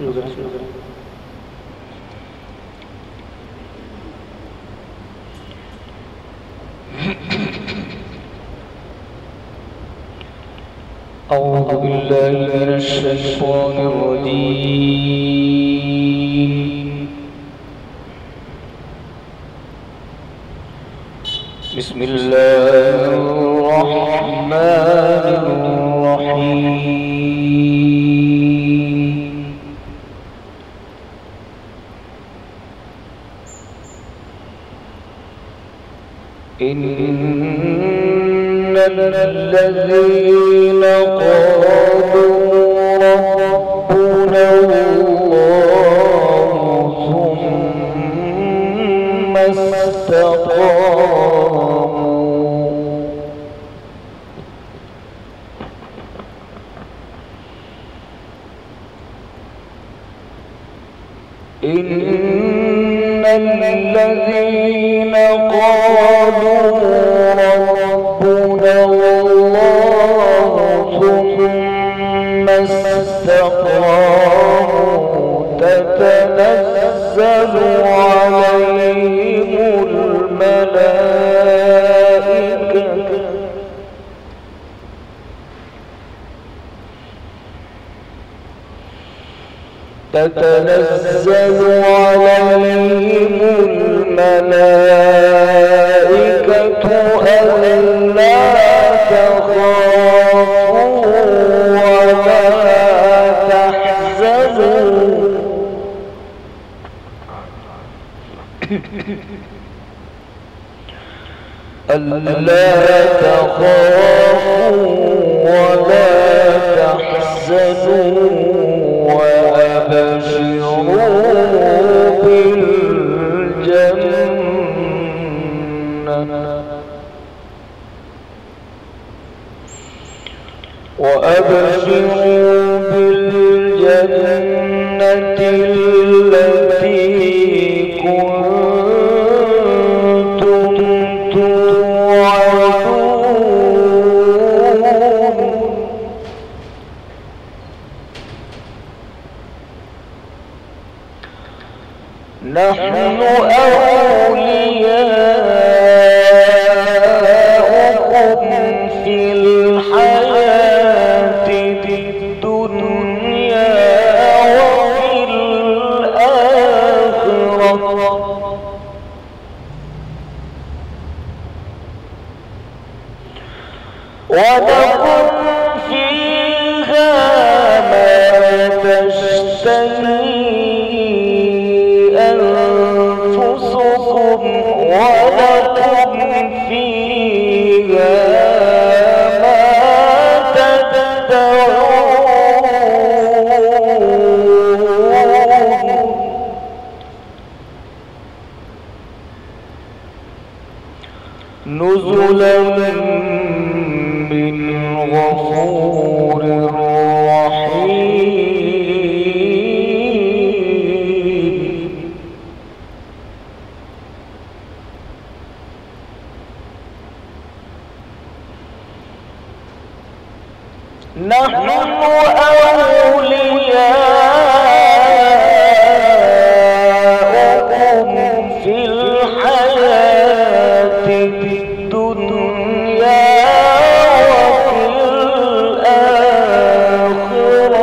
أعوذ بالله من الشيطان الرجيم. بسم الله الرحمن الرحيم. إن الذين قالوا ربنا الله ثم استقاموا إن الذين قالوا ربنا الله ثم استقاموا تتنزل عليهم الملائكة ألا تخافوا ولا تحزنوا وأبشروا بالجنة التي كنتم توعدون نحن أولياؤكم في الحياة الدنيا وفي الآخرة ولكم فيها ما تشتهي أنفسكم ولكم فيها ما تدعون نزلا من غفور رحيم. نحن أولياؤكم في الحياة الدنيا وفي الآخرة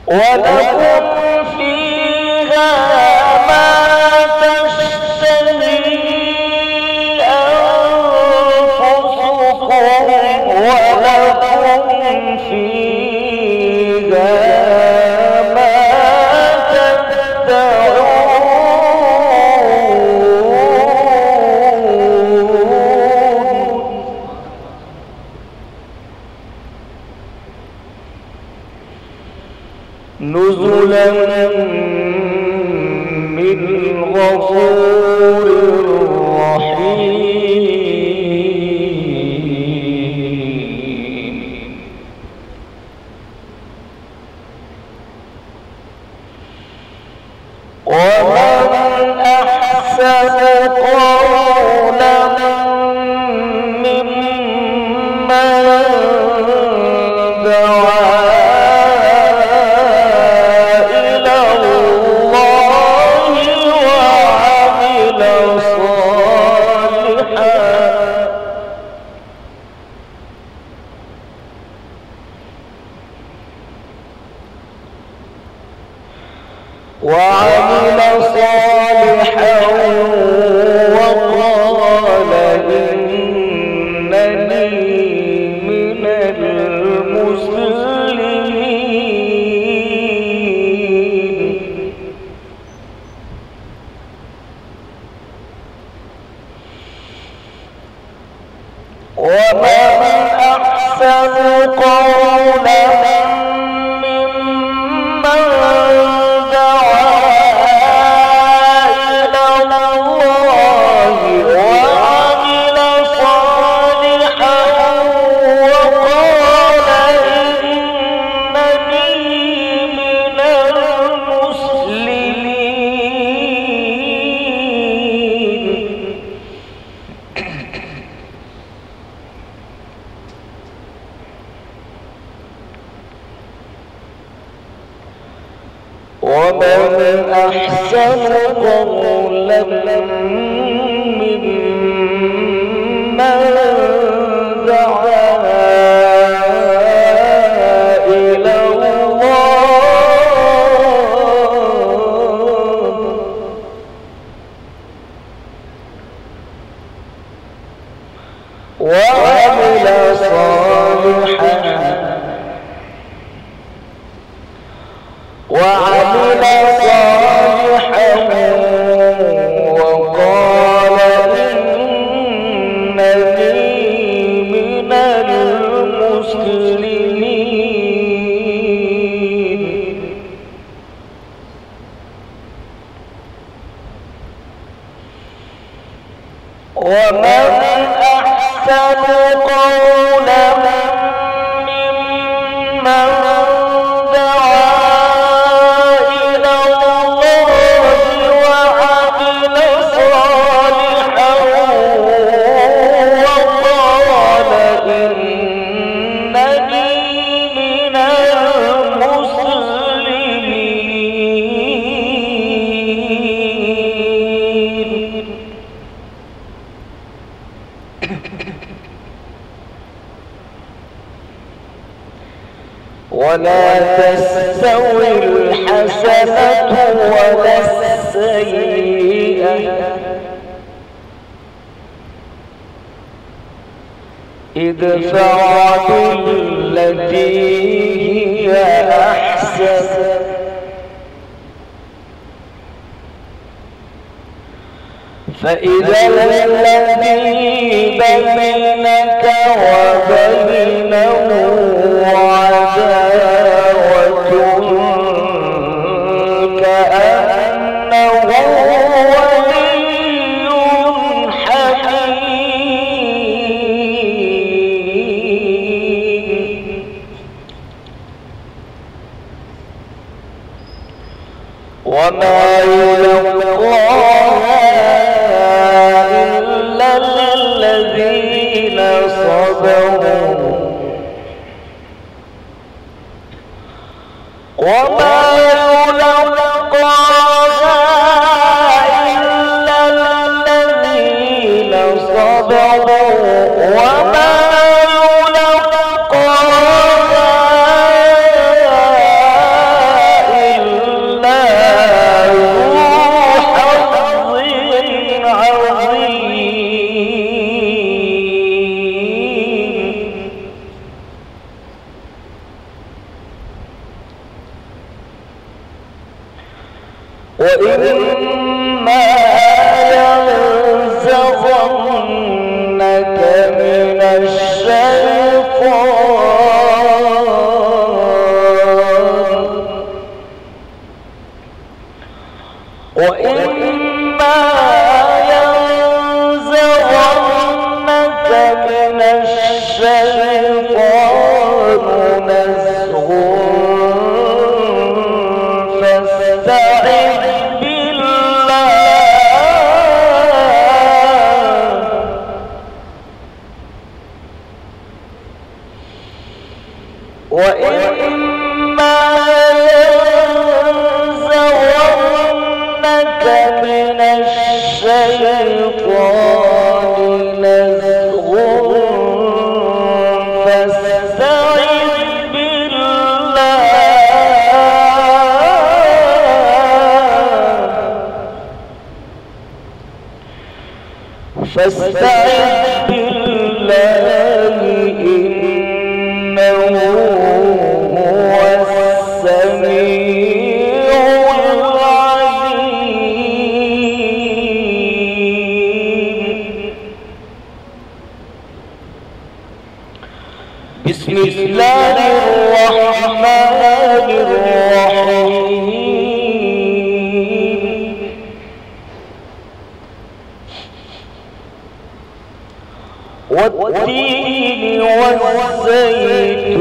ولكم فيها ما تشتهي أنفسكم ولكم فيها ما تدعون نزلا من غفور رحيم. ومن أحسن قولا ممن وعمل صالحا وقال إنني من المسلمين ومن أحسن قولا ممن دعا إلى الله وعمل صالحا وقال إنني من المسلمين ومن أحسن قولا ممن دعا إلى الله وعمل صالحا وقال إنني من المسلمين ومن أحسن قولا ممن ولا تستوي الحسنة ولا السيئة ادفع بالتي هي أحسن فإذا الذي بينك وبينه عداوة كأنه ولي حميم وما يلقاها إلا الذين صبروا وما يلقاها إلا الذين صبروا وما يلقاها إلا ذو حظ عظيم وإما ينزغنك من الشيطان وإما ينزغنك من الشيطان نزغ فاستعذ وإما ينزغنك من الشيطان نزغ فاستعذ بالله بسم الله الرحمن الرحيم والتين والزيتون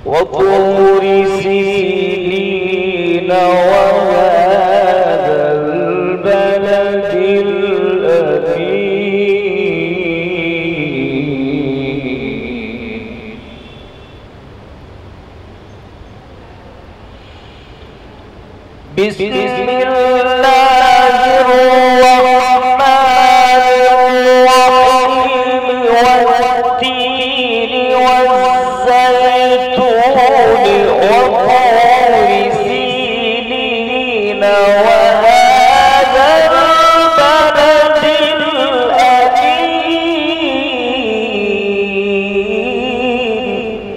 وطور سينين وهذا البلد الأمين بسم الله الرحمن الرحيم والتين والزيتون وطور سينين وهذا البلد الأمين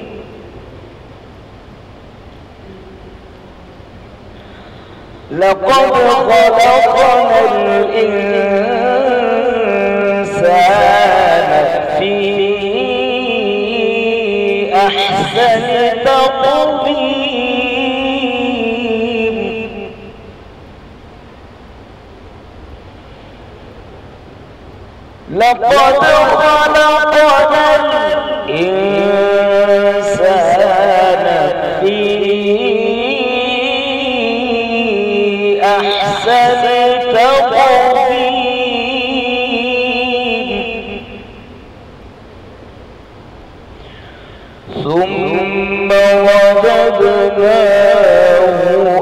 لقد خلقنا الإنسان في أحسن تقويم لقد خلقنا الإنسان في أحسن تقويم ثم رددناه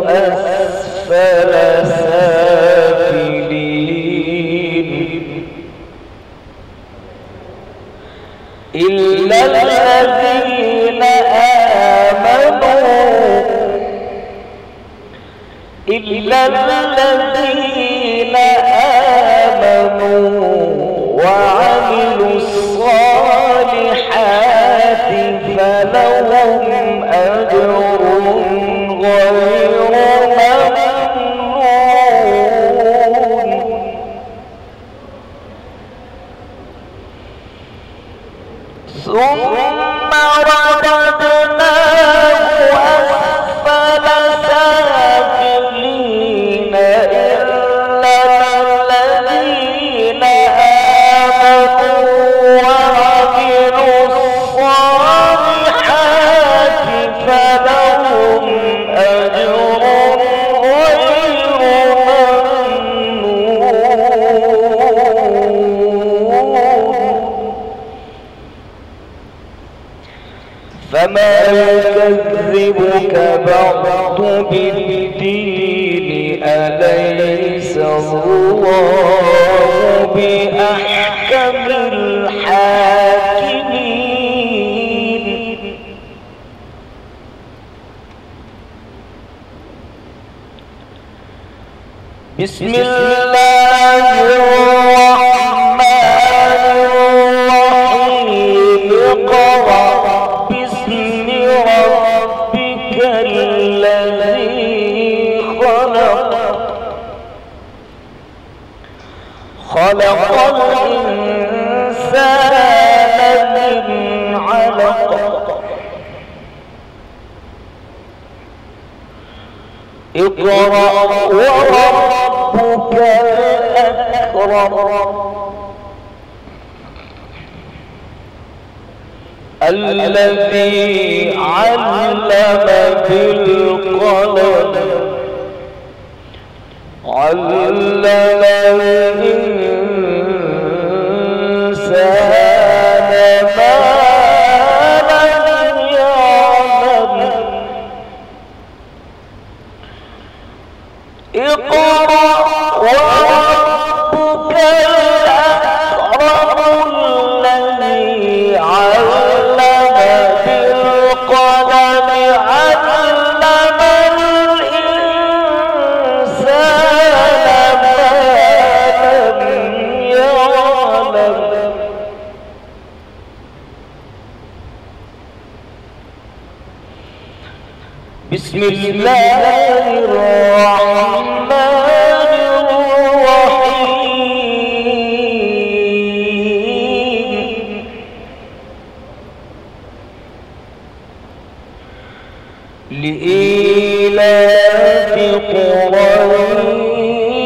أسفل سافلين إلا الذين آمنوا وعملوا الصالحات فلهم أجر غير ممنون ثم رددناه أسفل سافلين إلا الذين آمنوا وعملوا الصالحات فلهم أجر غير ممنون فما يكذبك بعد بالدين أليس الله بأحكم الحاكمين بسم الله الرحمن الرحيم اقرأ باسم ربك الذي خلق الإنسان من علق اقرأ وربك الأكرم الذي علم بالقلم علم الإنسان ما لم يعلم اقرأ وربك الأكرم الذي علم بالقلم علم الإنسان ما لم يعلم بسم الله الرحمن الرحيم لإيلاف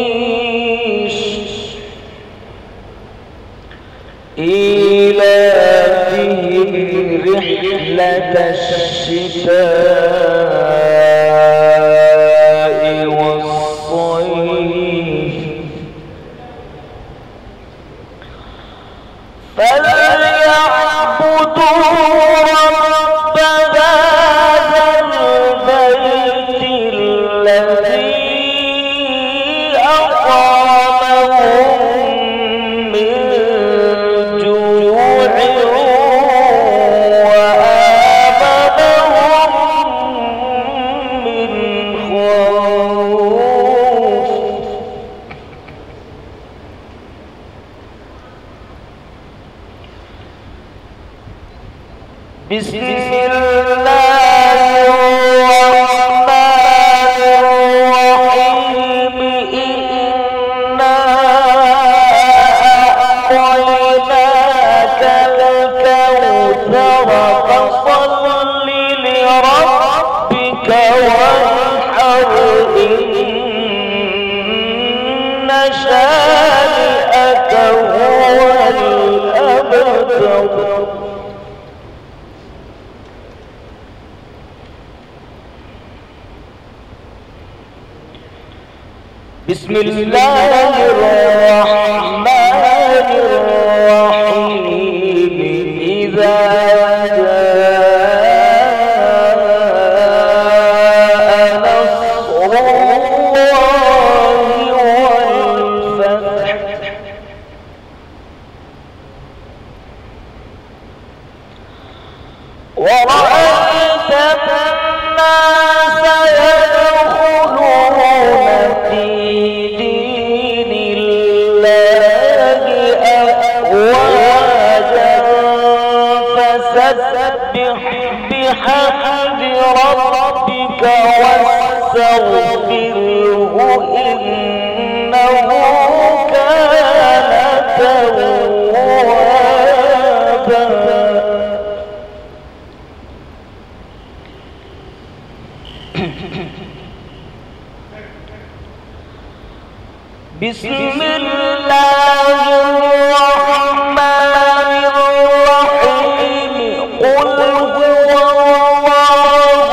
قريش إيلافهم رحلة الشتاء والصيف فليعبدوا رب هذا البيت الذي أطعمهم من جوع وآمنهم من خوف. بسم الله الرحمن الرحيم. إنا أعطيناك الكوثر فصل لربك وانحر إن شانئك هو الأبتر. بسم الله الرحمن الرحيم. إذا جاء نصر الله والفتح ورأيت الناس يدخلون في دين الله أفواجا فسبح بحمد ربك واستغفره إنه كان توابا. بسم الله الرحمن الرحيم. قل هو الله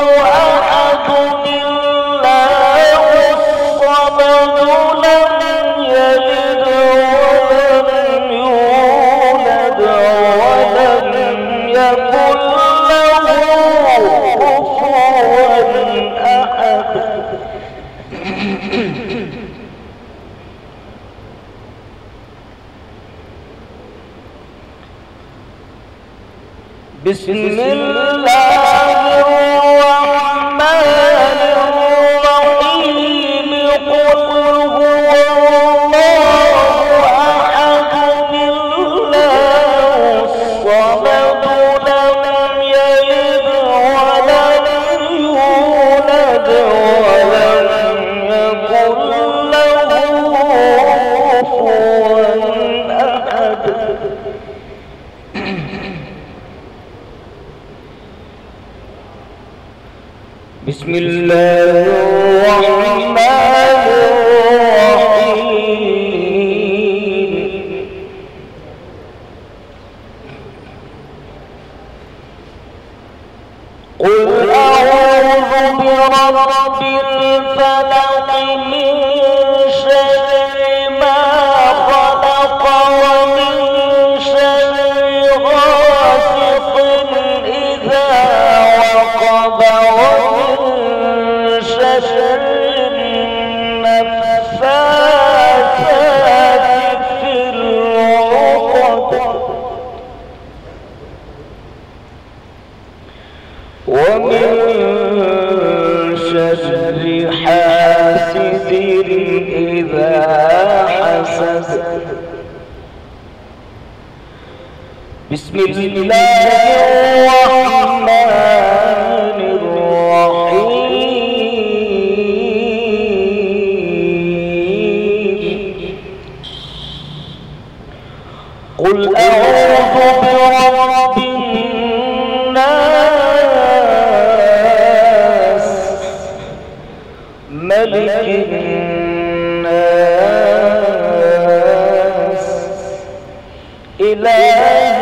أحد الله الصمد لم يلد ولم يولد ولم يكن له كفوا أحد. بسم الله الرحمن الرحيم. قل هو الله أحد الله الصمد لم يلد ولم يولد ولم يكن له كفوا أحد. بسم الله الرحمن الرحيم. قل أعوذ برب الفلق من شر ما خلق ومن شر غاسق إذا وقب النفاثات في العقد ومن شر حاسد إذا حسد. بسم الله الرحمن الرحيم. قل أعوذ برب الناس ملك الناس إله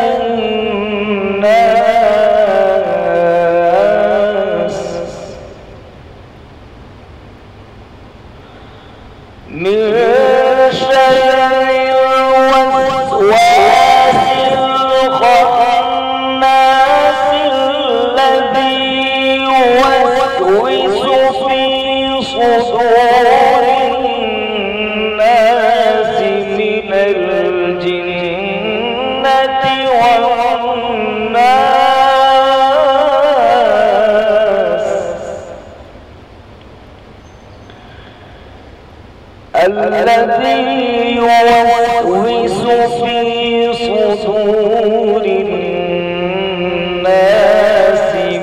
الناس من شر الوسواس الخناس الذي يوسوس في صدور الناس من الجنة والناس الذي يوسوس في صدور الناس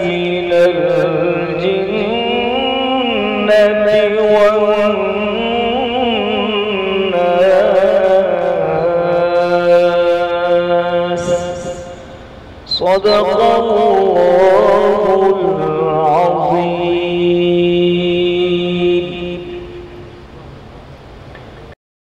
من الجنة والناس. صدق الله